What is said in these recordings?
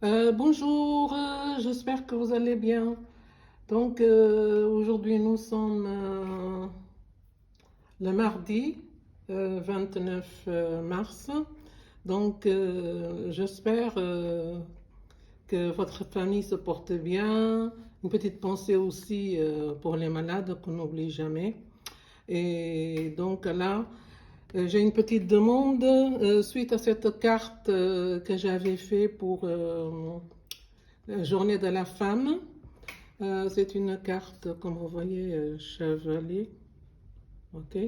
Bonjour, j'espère que vous allez bien. Donc, aujourd'hui, nous sommes le mardi 29 mars. Donc, j'espère que votre famille se porte bien. Une petite pensée aussi pour les malades qu'on n'oublie jamais. Et donc là, j'ai une petite demande suite à cette carte que j'avais fait pour la journée de la femme. C'est une carte, comme vous voyez, chevalier. Ok.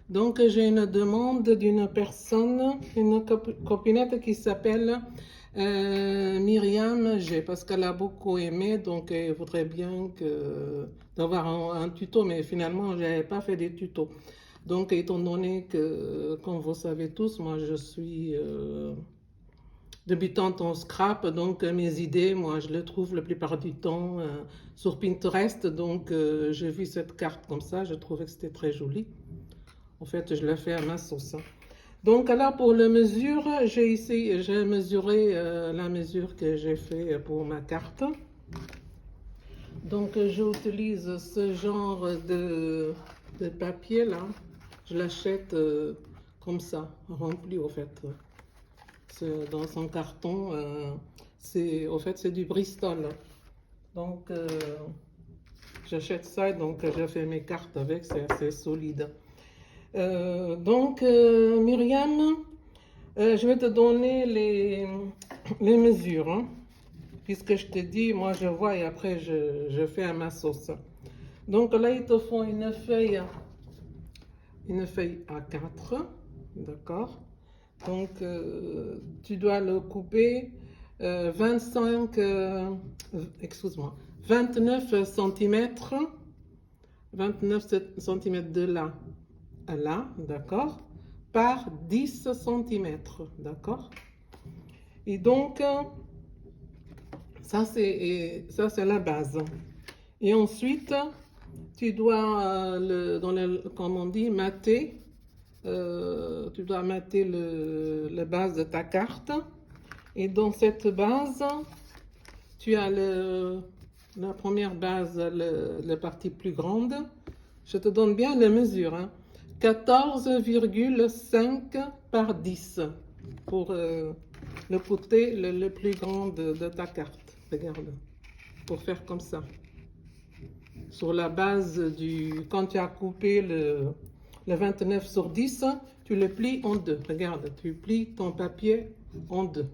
Donc, j'ai une demande d'une personne, une copinette qui s'appelle Myriam G, parce qu'elle a beaucoup aimé, donc elle voudrait bien d'avoir un tuto, mais finalement, je n'avais pas fait des tutos. Donc, étant donné que, comme vous savez tous, moi, je suis débutante en scrap, donc mes idées, moi, je les trouve la plupart du temps sur Pinterest. Donc, j'ai vu cette carte comme ça, je trouvais que c'était très joli. En fait, je l'ai fait à ma sauce. Donc là, pour la mesure, j'ai mesuré la mesure que j'ai fait pour ma carte. Donc, j'utilise ce genre de papier là. Je l'achète comme ça, rempli au fait. Dans son carton. Au fait, c'est du Bristol. Donc, j'achète ça, donc j'ai fait mes cartes avec, c'est assez solide. Donc, Myriam, je vais te donner les mesures, hein, puisque je te dis, moi je vois et après je fais à ma sauce. Donc là, ils te font une feuille A4, d'accord? Donc, tu dois le couper 25, excuse-moi, 29 cm, 29 cm de là à là, d'accord, par 10 cm, d'accord. Et donc, ça c'est la base. Et ensuite, tu dois, comme on dit, mater. Tu dois mater la base de ta carte. Et dans cette base, tu as la première base, la partie plus grande. Je te donne bien les mesures, hein. 14,5 par 10 pour le côté le plus grand de ta carte. Regarde, pour faire comme ça. Sur la base quand tu as coupé le 29 sur 10, tu le plies en deux. Regarde, tu plies ton papier en deux.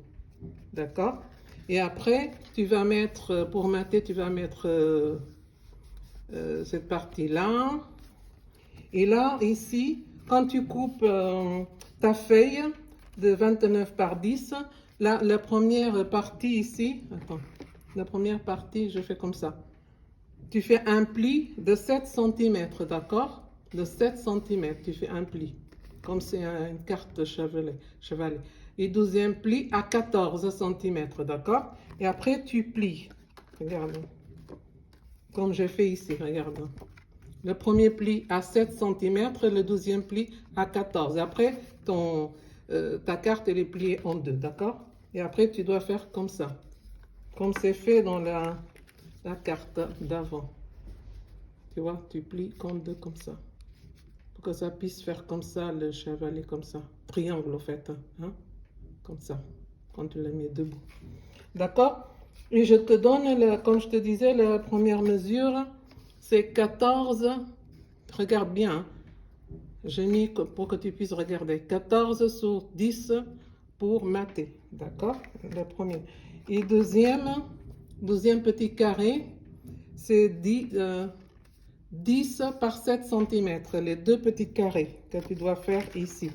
D'accord? Et après, tu vas mettre, pour mater, tu vas mettre cette partie-là. Et là, ici, quand tu coupes ta feuille de 29 par 10, la première partie ici, attends, la première partie, je fais comme ça. Tu fais un pli de 7 cm, d'accord? De 7 cm, tu fais un pli, comme c'est une carte chevalet. Et deuxième pli à 14 cm, d'accord? Et après, tu plies. Regarde, comme j'ai fait ici, regarde. Le premier pli à 7 cm, le deuxième pli à 14. Après, ta carte, elle est pliée en deux, d'accord? Et après, tu dois faire comme ça, comme c'est fait dans la carte d'avant. Tu vois, tu plies comme deux, comme ça. Pour que ça puisse faire comme ça, le chevalet, comme ça. Triangle, en fait. Hein? Comme ça, quand tu le mets debout. D'accord? Et je te donne, comme je te disais, la première mesure, c'est 14. Regarde bien. Hein? J'ai mis pour que tu puisses regarder. 14 sur 10 pour mater. D'accord? Le premier. Et deuxième petit carré, c'est 10 par 7 cm. Les deux petits carrés que tu dois faire ici.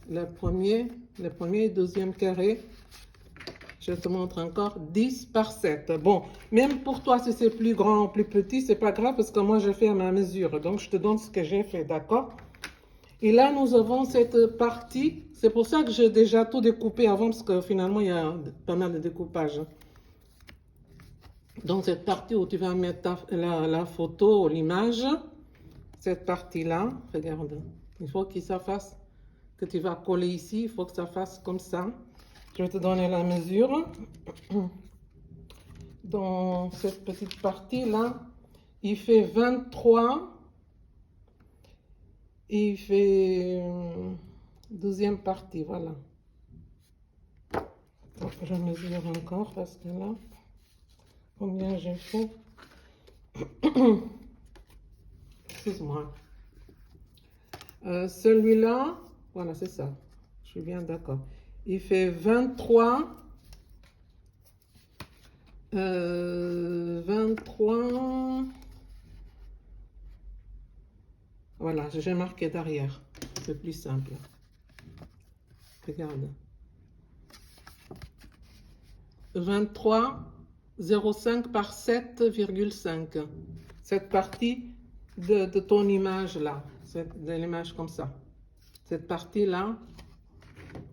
Le premier et deuxième carré. Je te montre encore 10 par 7. Bon, même pour toi, si c'est plus grand ou plus petit, c'est pas grave parce que moi, je fais à ma mesure. Donc, je te donne ce que j'ai fait, d'accord? Et là, nous avons cette partie. C'est pour ça que j'ai déjà tout découpé avant parce que finalement, il y a pas mal de découpage. Dans cette partie où tu vas mettre la photo ou l'image, cette partie-là, regarde, il faut que ça fasse, que tu vas coller ici, il faut que ça fasse comme ça. Je vais te donner la mesure. Dans cette petite partie-là, il fait 23. Il fait 12e partie, voilà. Donc, je mesure encore parce que là, combien j'ai fait? Excuse-moi. Celui-là, voilà, c'est ça. Je suis bien d'accord. Il fait 23. 23. Voilà, j'ai marqué derrière. C'est plus simple. Regarde. 23,05 par 7,5. Cette partie de ton image là, de l'image comme ça. Cette partie là,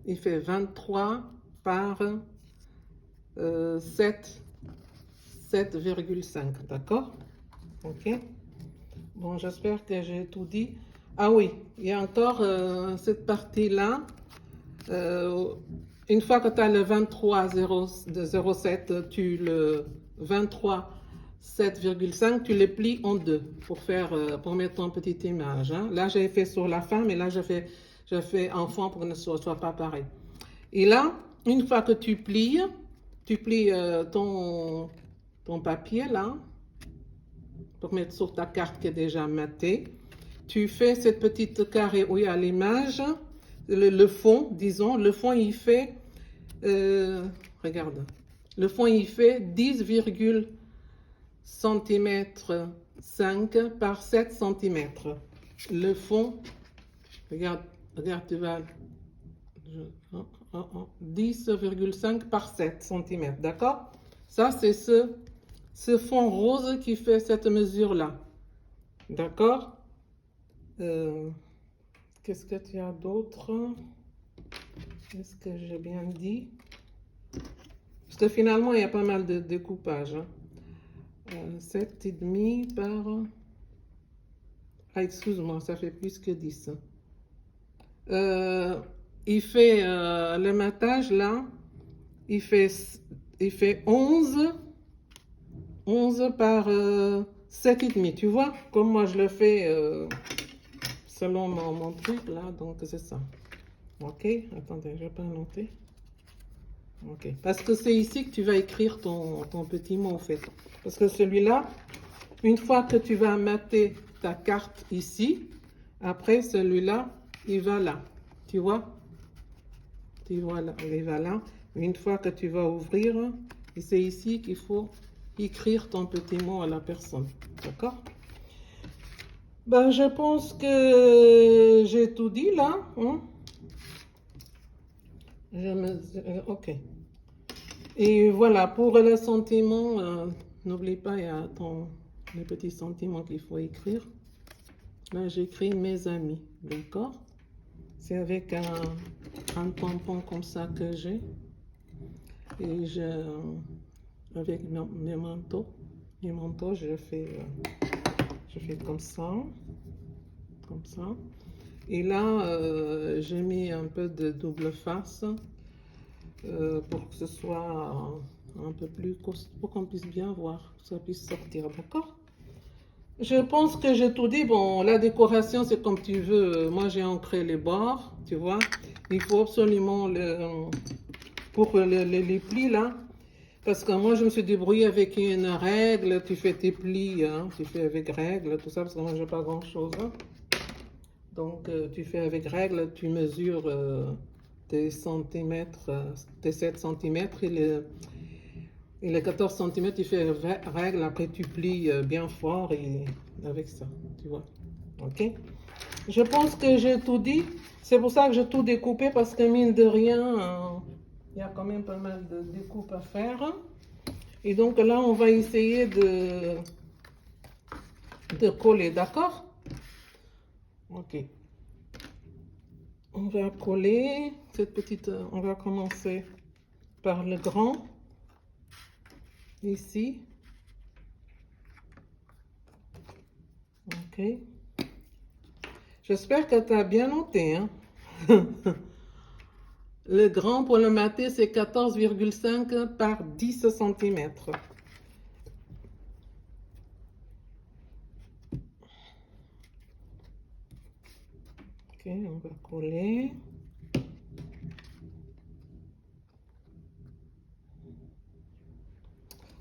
il fait 23 par 7,5. D'accord? Ok? Bon, j'espère que j'ai tout dit. Ah oui, il y a encore cette partie-là. Une fois que tu as le 23,07, le 23,7,5, tu les plies en deux pour mettre ton petite image. Hein. Là, j'ai fait sur la femme et là, je fais enfant pour que ne soit pas pareil. Et là, une fois que tu plies ton papier là, pour mettre sur ta carte qui est déjà matée, tu fais cette petite carré où il y a l'image, le fond, disons, le fond il fait, regarde, le fond il fait 10, cm 5 par 7 cm. Le fond, regarde, tu vas, 10,5 par 7 cm, d'accord? Ça, c'est ce fond rose qui fait cette mesure-là, d'accord? Qu'est-ce que tu as d'autre? Est-ce que j'ai bien dit? Parce que finalement, il y a pas mal de découpage. Hein. 7,5 par... Ah, excuse-moi, ça fait plus que 10. Il fait le matage, là, il fait 11 par 7,5. Tu vois? Comme moi, je le fais selon mon truc, là, donc c'est ça. Ok, attendez, je vais pas noter. Ok, parce que c'est ici que tu vas écrire ton petit mot, en fait. Parce que celui-là, une fois que tu vas mater ta carte ici, après celui-là, il va là. Tu vois? Tu vois là, il va là. Une fois que tu vas ouvrir, c'est ici qu'il faut écrire ton petit mot à la personne. D'accord? Ben, je pense que j'ai tout dit là. Hein? Ok. Et voilà, pour le sentiment, n'oublie pas, il y a le petit sentiment qu'il faut écrire. Là, j'écris mes amis, d'accord? C'est avec un tampon comme ça que j'ai. Et avec mes manteaux, je fais comme ça. Comme ça. Et là, j'ai mis un peu de double face. Pour que ce soit un peu plus costaud, pour qu'on puisse bien voir, que ça puisse sortir, d'accord? Je pense que j'ai tout dit. Bon, la décoration, c'est comme tu veux. Moi, j'ai ancré les bords, tu vois. Il faut absolument, pour les plis, là, parce que moi, je me suis débrouillée avec une règle. Tu fais tes plis, hein, tu fais avec règle, tout ça, parce que moi, j'ai pas grand-chose. Hein. Donc, tu fais avec règle, tu mesures... tes centimètres, tes 7 cm et les 14 cm, tu fais règle, après tu plies bien fort et avec ça, tu vois. Ok? Je pense que j'ai tout dit. C'est pour ça que j'ai tout découpé parce que mine de rien, il y a quand même pas mal de découpes à faire. Et donc là, on va essayer de coller, d'accord? Ok. On va coller cette petite, on va commencer par le grand, ici. Ok. Ok. J'espère que tu as bien noté. Hein? Le grand pour le mater, c'est 14,5 par 10 cm. Ok, on va coller.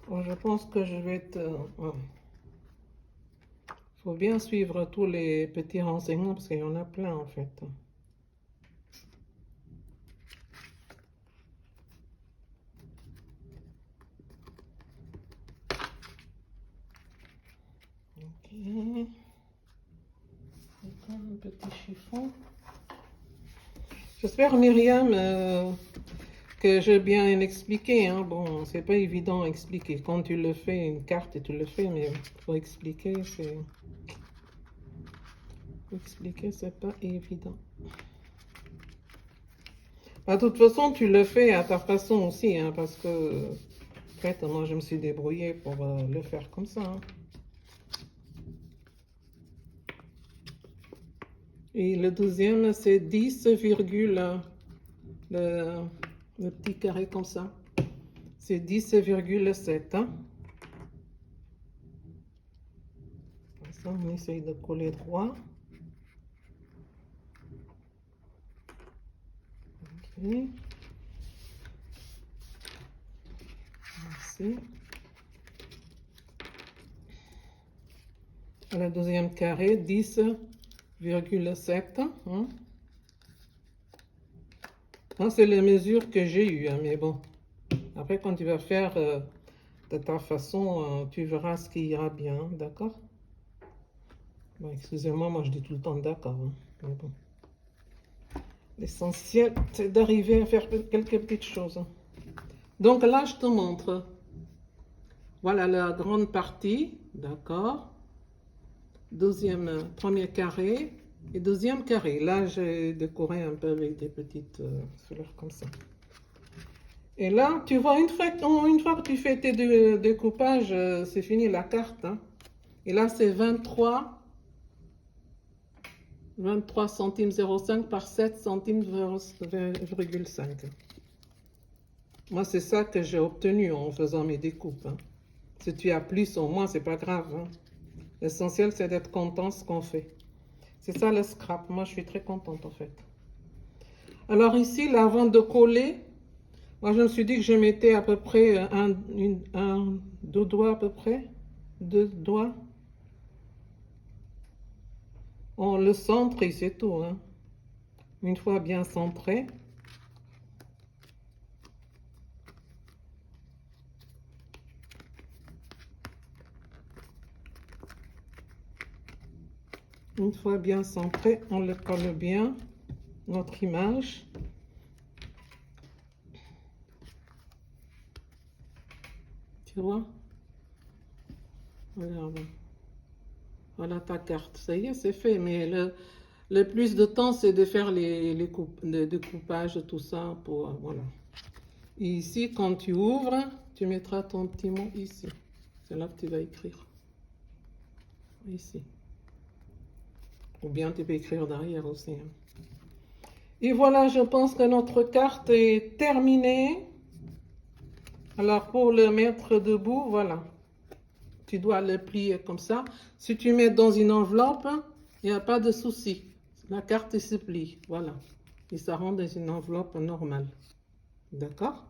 Bon, je pense que je vais te... faut bien suivre tous les petits renseignements parce qu'il y en a plein en fait. Ok. Un petit chiffon. J'espère, Myriam, que j'ai bien expliqué. Hein. Bon, c'est pas évident à expliquer. Quand tu le fais, une carte, et tu le fais, mais pour expliquer, c'est... Expliquer, c'est pas évident. De toute façon, tu le fais à ta façon aussi, hein, parce que, en fait, moi, je me suis débrouillée pour le faire comme ça. Hein. Et le 12e, c'est 10, le petit carré comme ça. C'est 10,7. Hein. Comme ça, on essaye de coller droit. Ok. Merci. Le deuxième carré, 10,7. Hein. C'est les mesures que j'ai eues, hein, mais bon. Après, quand tu vas faire de ta façon, tu verras ce qui ira bien, d'accord? Bon, excusez-moi, moi je dis tout le temps d'accord. Hein, mais bon. L'essentiel, c'est d'arriver à faire quelques petites choses. Hein. Donc là, je te montre. Voilà la grande partie, d'accord? Premier carré et deuxième carré. Là, j'ai décoré un peu avec des petites fleurs comme ça. Et là, tu vois, une fois que tu fais tes découpages, c'est fini la carte. Hein. Et là, c'est 23 centimes 0,5 par 7 centimes 0,5. Moi, c'est ça que j'ai obtenu en faisant mes découpes. Hein. Si tu as plus ou moins, c'est pas grave. Hein. L'essentiel, c'est d'être content de ce qu'on fait. C'est ça le scrap. Moi, je suis très contente en fait. Alors ici, là, avant de coller, moi, je me suis dit que je mettais à peu près deux doigts à peu près. 2 doigts. On le centre et c'est tout. Hein. Une fois bien centré. Une fois bien centré, on le colle bien, notre image. Tu vois? Regarde. Voilà ta carte. Ça y est, c'est fait. Mais le plus de temps, c'est de faire les découpages, tout ça. Voilà. Et ici, quand tu ouvres, tu mettras ton petit mot ici. C'est là que tu vas écrire. Ici. Ou bien tu peux écrire derrière aussi. Hein. Et voilà, je pense que notre carte est terminée. Alors, pour le mettre debout, voilà. Tu dois le plier comme ça. Si tu mets dans une enveloppe, il n'y a pas de souci. La carte se plie. Voilà. Et ça rentre dans une enveloppe normale. D'accord?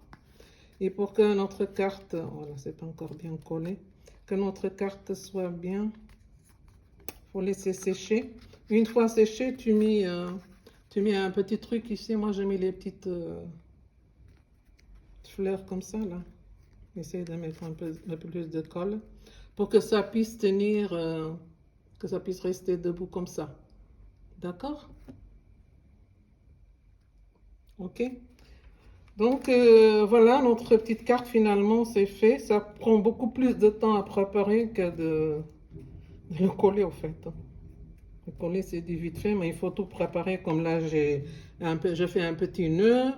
Et pour que notre carte, voilà, c'est pas encore bien collé, que notre carte soit bien, il faut laisser sécher. Une fois séché, tu mets un petit truc ici. Moi, j'ai mis les petites fleurs comme ça, là. Essaye de mettre un peu plus de colle pour que ça puisse tenir, que ça puisse rester debout comme ça. D'accord? Ok? Donc, voilà, notre petite carte, finalement, c'est fait. Ça prend beaucoup plus de temps à préparer que de le coller, au fait. Le coller, c'est du vite fait, mais il faut tout préparer. Comme là, je fais un petit nœud.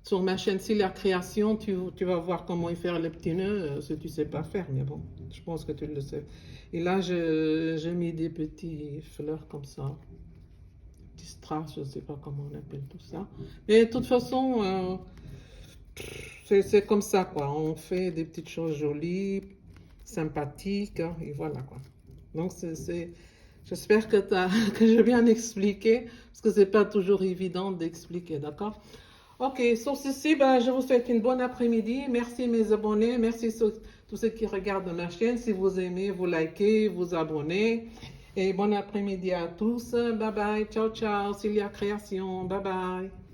Sur ma chaîne, si la création, tu vas voir comment y faire le petit nœud, si tu ne sais pas faire, mais bon, je pense que tu le sais. Et là, j'ai mis des petites fleurs comme ça. petits strass, je ne sais pas comment on appelle tout ça. Mais de toute façon, c'est comme ça, quoi. On fait des petites choses jolies, sympathiques, hein, et voilà, quoi. Donc, j'espère que, que j'ai bien expliqué, parce que c'est pas toujours évident d'expliquer, d'accord? Ok, sur ceci, ben, je vous souhaite une bonne après-midi. Merci mes abonnés, merci tous ceux qui regardent ma chaîne. Si vous aimez, vous likez, vous abonnez. Et bon après-midi à tous. Bye bye, ciao ciao, Cilia Création, bye bye.